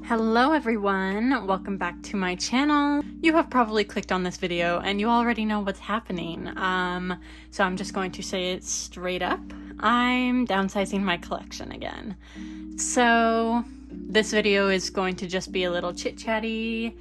Hello everyone, welcome back to my channel. You have probably clicked on this video and you already know what's happening. So I'm just going to say it straight up. I'm downsizing my collection again. So this video is going to just be a little chit-chatty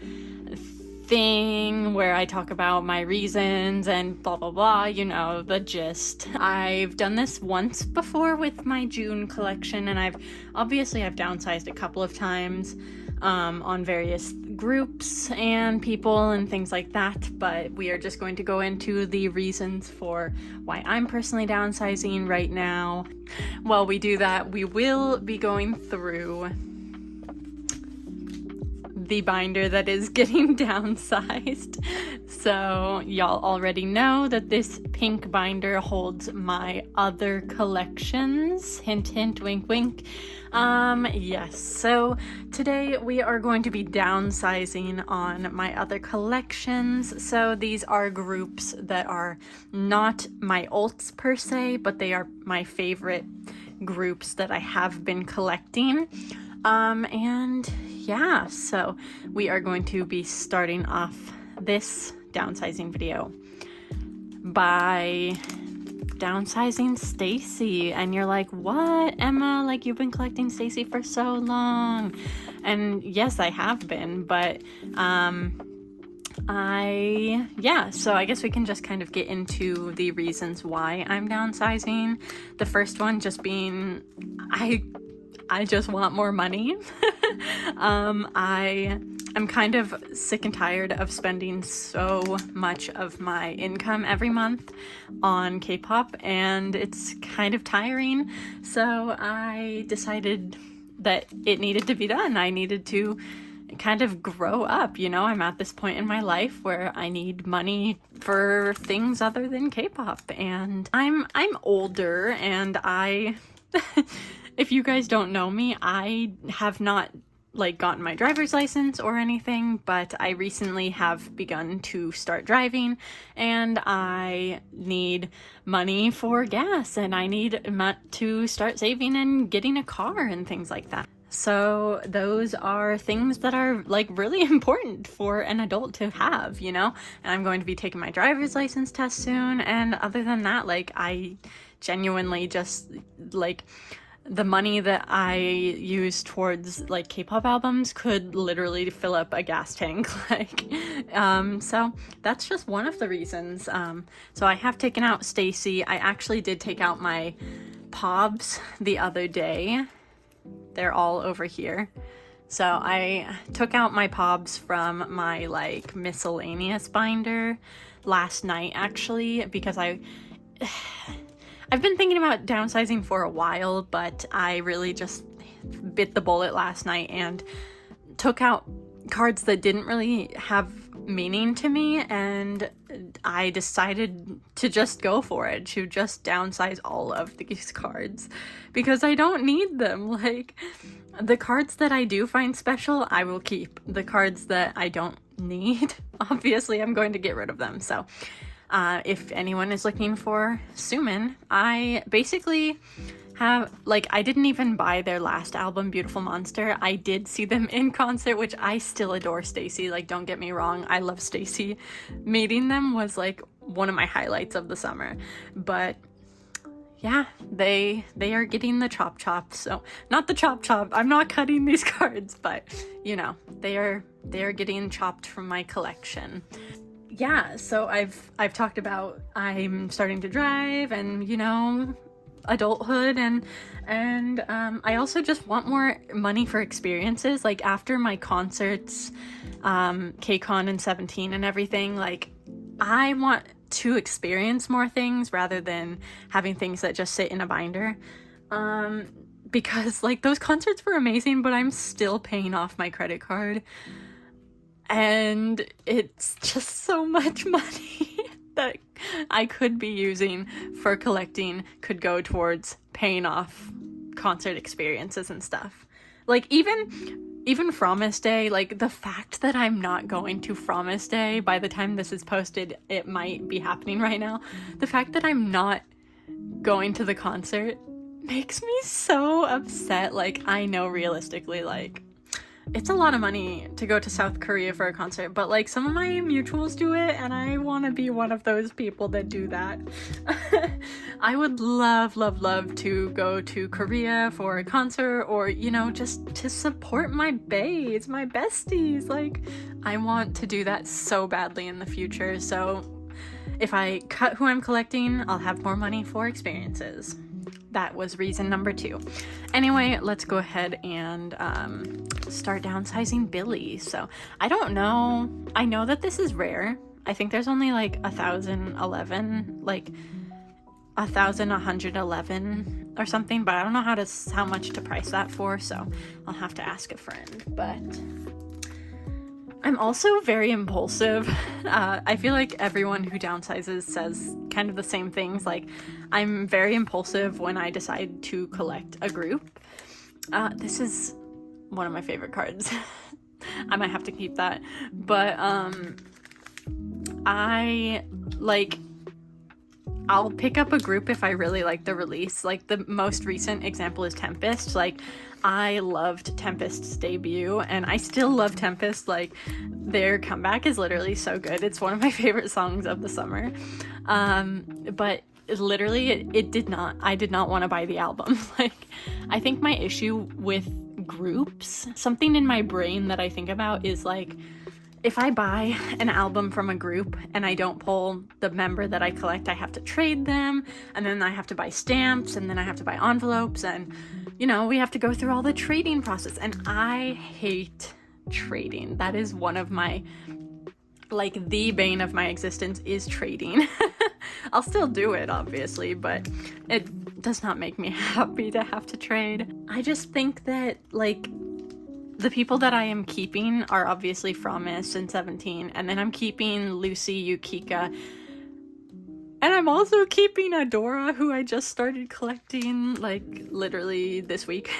thing where I talk about my reasons and blah blah blah, you know, the gist. I've done this once before with my June collection, and I've downsized a couple of times on various groups and people and things like that, but we are just going to go into the reasons for why I'm personally downsizing right now. While we do that, we will be going through the binder that is getting downsized. So y'all already know that this pink binder holds my other collections. Hint, hint, wink, wink. Yes, so today we are going to be downsizing on my other collections. So these are groups that are not my ults per se, but they are my favorite groups that I have been collecting. And yeah, so we are going to be starting off this downsizing video by downsizing Stacy. And you're like, what, Emma? Like, you've been collecting Stacy for so long. And yes, I have been, but so I guess we can just kind of get into the reasons why I'm downsizing. The first one just being I just want more money. I'm kind of sick and tired of spending so much of my income every month on K-pop, and it's kind of tiring. So I decided that it needed to be done. I needed to kind of grow up, you know. I'm at this point in my life where I need money for things other than K-pop, and I'm older, and if you guys don't know me, I have not gotten my driver's license or anything, but I recently have begun to start driving, and I need money for gas, and I need to start saving and getting a car and things like that. So those are things that are really important for an adult to have, you know. And I'm going to be taking my driver's license test soon, and other than that, I genuinely just the money that I use towards K-pop albums could literally fill up a gas tank. So that's just one of the reasons. So I have taken out Stacy. I actually did take out my POBs the other day. They're all over here. So I took out my POBs from my miscellaneous binder last night, actually, because I've been thinking about downsizing for a while, but I really just bit the bullet last night and took out cards that didn't really have meaning to me, and I decided to just go for it, to just downsize all of these cards because I don't need them. The cards that I do find special, I will keep. The cards that I don't need, obviously I'm going to get rid of them. So if anyone is looking for Sumin, I basically have, I didn't even buy their last album, Beautiful Monster. I did see them in concert, which I still adore Stacy. Don't get me wrong, I love Stacy. Meeting them was one of my highlights of the summer. But yeah, they are getting the chop. So not the chop. I'm not cutting these cards, but you know, they are getting chopped from my collection. Yeah, so I've talked about I'm starting to drive and, you know, adulthood, and I also just want more money for experiences. After my concerts, KCON and 17 and everything, I want to experience more things rather than having things that just sit in a binder. Because those concerts were amazing, but I'm still paying off my credit card. And it's just so much money that I could be using for collecting could go towards paying off concert experiences and stuff. Even Promise Day, the fact that I'm not going to Promise Day, by the time this is posted, it might be happening right now. The fact that I'm not going to the concert makes me so upset. I know realistically, it's a lot of money to go to South Korea for a concert, but like some of my mutuals do it and I want to be one of those people that do that. I would love to go to Korea for a concert, or you know, just to support my baes, my besties. Like I want to do that so badly in the future. So if I cut who I'm collecting, I'll have more money for experiences. That was reason number 2. Anyway, let's go ahead and start downsizing Billy. So I don't know. I know that this is rare. I think there's only like 1,111 or something, but I don't know how much to price that for, so I'll have to ask a friend. But I'm also very impulsive. I feel like everyone who downsizes says kind of the same things. Like, I'm very impulsive when I decide to collect a group. This is one of my favorite cards. I might have to keep that. But I'll pick up a group if I really like the release. Like, the most recent example is Tempest. Like, I loved Tempest's debut, and I still love Tempest. Like, their comeback is literally so good. It's one of my favorite songs of the summer. But literally, I did not want to buy the album. Like, I think my issue with groups, something in my brain that I think about is like, if I buy an album from a group and I don't pull the member that I collect, I have to trade them, and then I have to buy stamps, and then I have to buy envelopes, and you know, we have to go through all the trading process, and I hate trading. That is one of my, like, the bane of my existence is trading. I'll still do it, obviously, but it does not make me happy to have to trade. I just think that, like, the people that I am keeping are obviously Promise and 17, and then I'm keeping Lucy, Yukika, and I'm also keeping Adora, who I just started collecting, like, literally this week.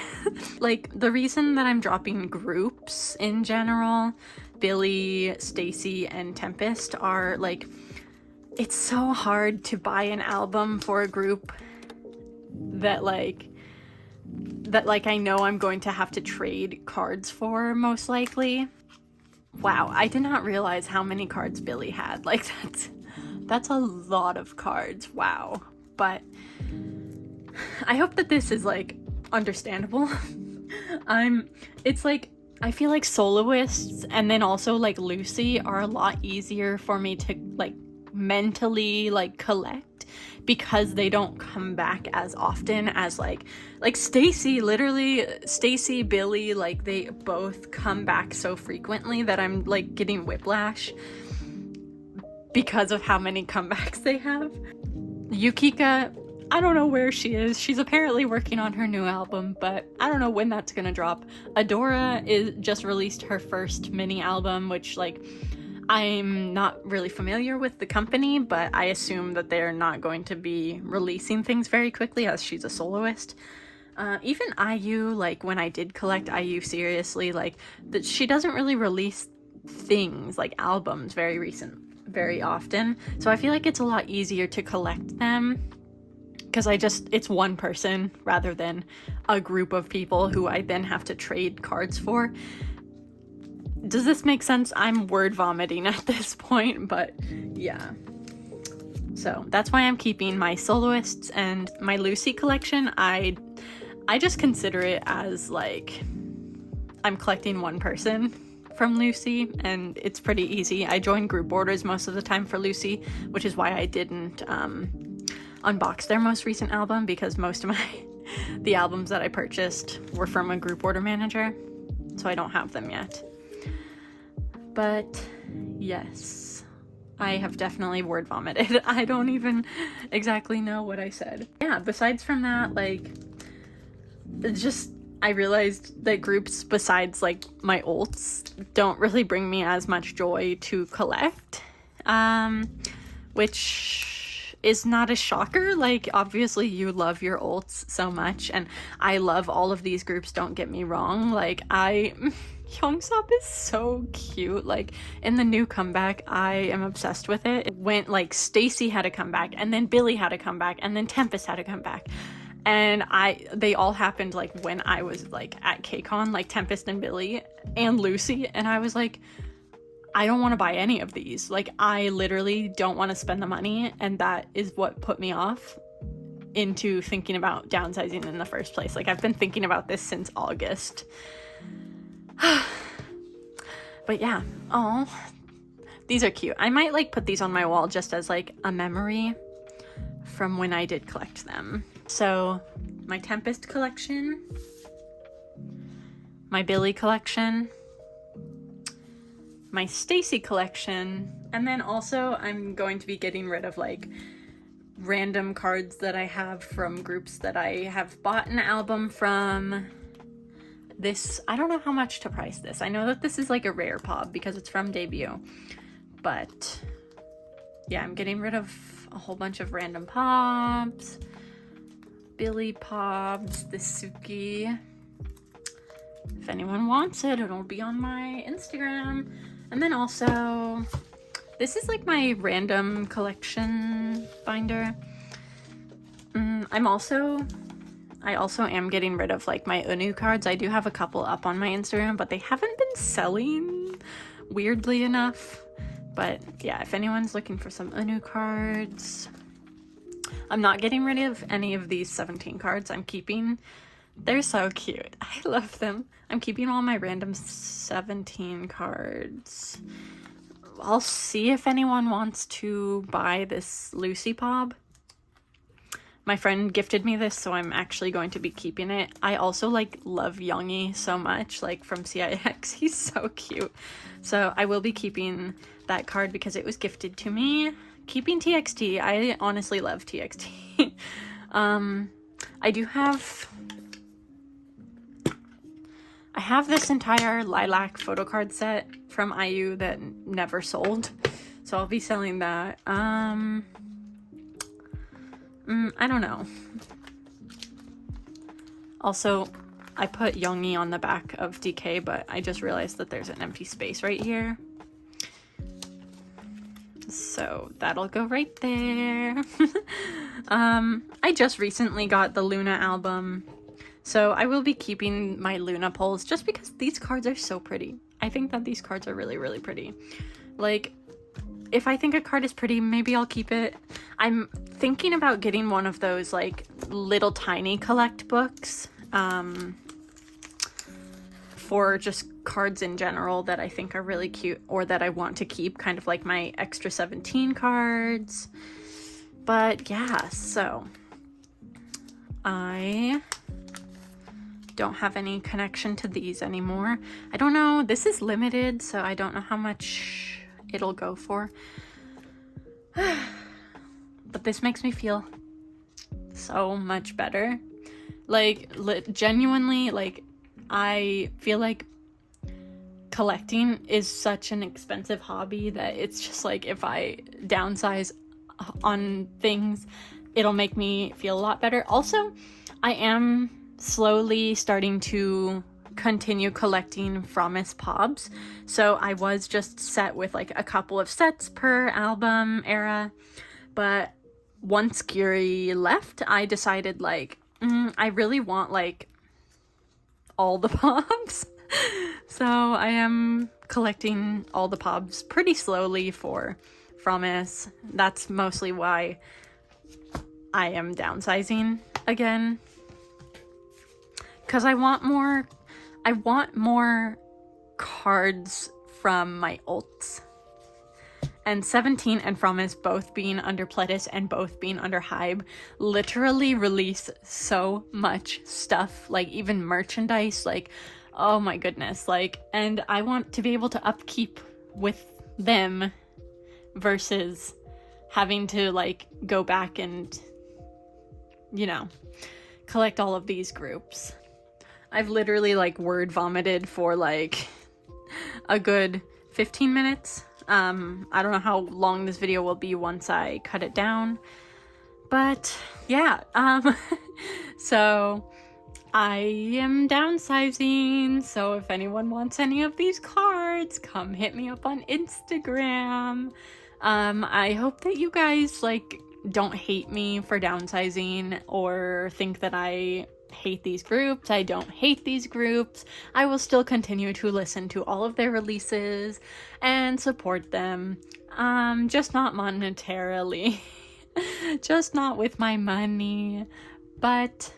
Like, the reason that I'm dropping groups in general, Billy, Stacy, and Tempest, are, like, it's so hard to buy an album for a group that I know I'm going to have to trade cards for, most likely. Wow, I did not realize how many cards Billy had. Like, that's a lot of cards. Wow. But I hope that this is, like, understandable. It's like, I feel like soloists and then also, like, Lucy are a lot easier for me to, like, mentally, like, collect, because they don't come back as often as like Stacy. Literally, Stacy, Billy, like, they both come back so frequently that I'm, like, getting whiplash because of how many comebacks they have. Yukika, I don't know where she is. She's apparently working on her new album, but I don't know when that's gonna drop. Adora just released her first mini album, which, like, I'm not really familiar with the company, but I assume that they're not going to be releasing things very quickly, as she's a soloist. Even IU, like, when I did collect IU seriously, like, that she doesn't really release things, like albums, very often. So I feel like it's a lot easier to collect them, because it's one person rather than a group of people who I then have to trade cards for. Does this make sense? I'm word vomiting at this point, but yeah. So that's why I'm keeping my soloists and my Lucy collection. I just consider it as, like, I'm collecting one person from Lucy, and it's pretty easy. I join group orders most of the time for Lucy, which is why I didn't unbox their most recent album, because most of the albums that I purchased were from a group order manager, so I don't have them yet. But yes, I have definitely word vomited. I don't even exactly know what I said. Yeah, besides from that, like, I realized that groups besides, like, my ults don't really bring me as much joy to collect, which is not a shocker. Like, obviously you love your ults so much, and I love all of these groups, don't get me wrong. Like, Hyungsop is so cute. Like, in the new comeback, I am obsessed with it. It went, like, Stacy had a comeback, and then Billy had a comeback, and then Tempest had a comeback. And they all happened like when I was like at KCON, like Tempest and Billy and Lucy, and I was like, I don't want to buy any of these. Like, I literally don't want to spend the money, and that is what put me off into thinking about downsizing in the first place. Like, I've been thinking about this since August. But yeah, oh, these are cute. I might like put these on my wall just as like a memory from when I did collect them. So my Tempest collection, my Billy collection, my Stacy collection, and then also I'm going to be getting rid of like random cards that I have from groups that I have bought an album from. This, I don't know how much to price this. I know that this is like a rare pop because it's from debut, but yeah, I'm getting rid of a whole bunch of random pops, Billy pops, the Suki. If anyone wants it, it'll be on my Instagram. And then also, this is like my random collection binder. I also am getting rid of like my Unu cards. I do have a couple up on my Instagram, but they haven't been selling, weirdly enough. But yeah, if anyone's looking for some Unu cards, I'm not getting rid of any of these 17 cards. I'm keeping, they're so cute. I love them. I'm keeping all my random 17 cards. I'll see if anyone wants to buy this Lucy Pob. My friend gifted me this, so I'm actually going to be keeping it. I also like love Youngie so much, like from CIX. He's so cute. So I will be keeping that card because it was gifted to me. Keeping TXT. I honestly love TXT. I have this entire lilac photocard set from IU that never sold, so I'll be selling that. I don't know. Also, I put Youngie on the back of DK, but I just realized that there's an empty space right here. So that'll go right there. I just recently got the Luna album, so I will be keeping my Luna pulls just because these cards are so pretty. I think that these cards are really, really pretty. Like, if I think a card is pretty, maybe I'll keep it. I'm thinking about getting one of those like little tiny collect books for just cards in general that I think are really cute or that I want to keep, kind of like my extra 17 cards. But yeah, so I don't have any connection to these anymore. I don't know, this is limited, so I don't know how much it'll go for. But this makes me feel so much better. Like, genuinely, like, I feel like collecting is such an expensive hobby that it's just like, if I downsize on things, it'll make me feel a lot better. Also, I am slowly starting to continue collecting Promise Pobs. So I was just set with like a couple of sets per album era, but once Geary left, I decided like, I really want like all the Pobs. So I am collecting all the Pobs pretty slowly for Promise. That's mostly why I am downsizing again, because I want more cards from my ults. And 17 and Promise, both being under Pledis and both being under Hybe, literally release so much stuff, like even merchandise, like, oh my goodness, like, and I want to be able to upkeep with them versus having to like go back and, you know, collect all of these groups. I've literally like word vomited for like a good 15 minutes. I don't know how long this video will be once I cut it down, but yeah, so I am downsizing, so if anyone wants any of these cards, come hit me up on Instagram. I hope that you guys like don't hate me for downsizing or think that I hate these groups. I don't hate these groups. I will still continue to listen to all of their releases and support them. Just not monetarily. Just not with my money. But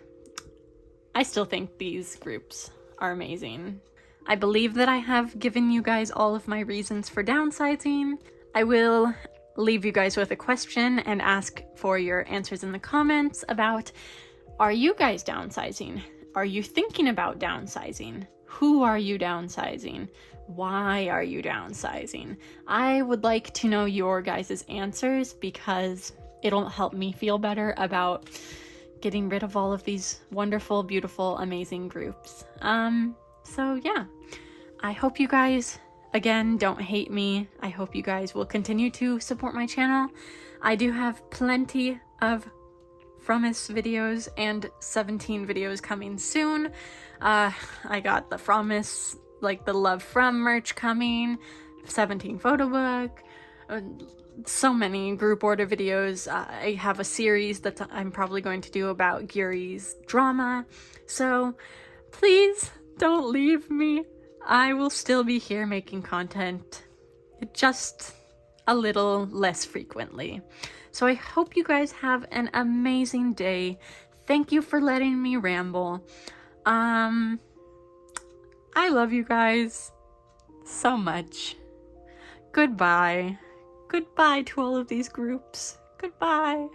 I still think these groups are amazing. I believe that I have given you guys all of my reasons for downsizing. I will leave you guys with a question and ask for your answers in the comments about, are you guys downsizing? Are you thinking about downsizing? Who are you downsizing? Why are you downsizing? I would like to know your guys' answers because it'll help me feel better about getting rid of all of these wonderful, beautiful, amazing groups. So yeah, I hope you guys, again, don't hate me. I hope you guys will continue to support my channel. I do have plenty of Fromis videos and 17 videos coming soon. I got the Fromis, like the Love From merch coming, 17 photo book, so many group order videos. I have a series that I'm probably going to do about Giri's drama. So please don't leave me. I will still be here making content, just a little less frequently. So I hope you guys have an amazing day. Thank you for letting me ramble. I love you guys so much. Goodbye. Goodbye to all of these groups. Goodbye.